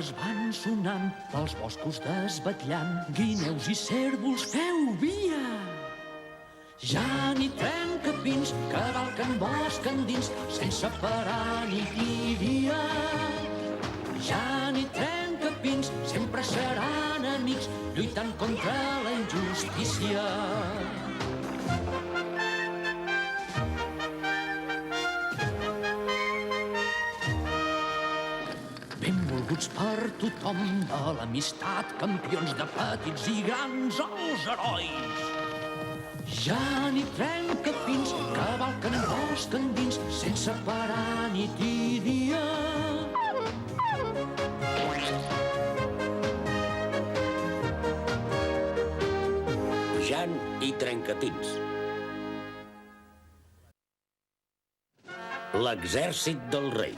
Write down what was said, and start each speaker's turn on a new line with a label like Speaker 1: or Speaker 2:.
Speaker 1: campanes van sonant pels boscos desvetllant. Guineus i cérvols, feu via! Ja ni trencapins cavalquen bosc endins sense parar nit i dia. Ja ni trencapins sempre seran amics lluitant contra la injustícia. Benvolguts per tothom de l'amistat, campions de petits i grans, els herois. Ja ni trencapins cavalquen bosc endins sense parar nit i dia.
Speaker 2: Jan i Trencapins. L'exèrcit del rei.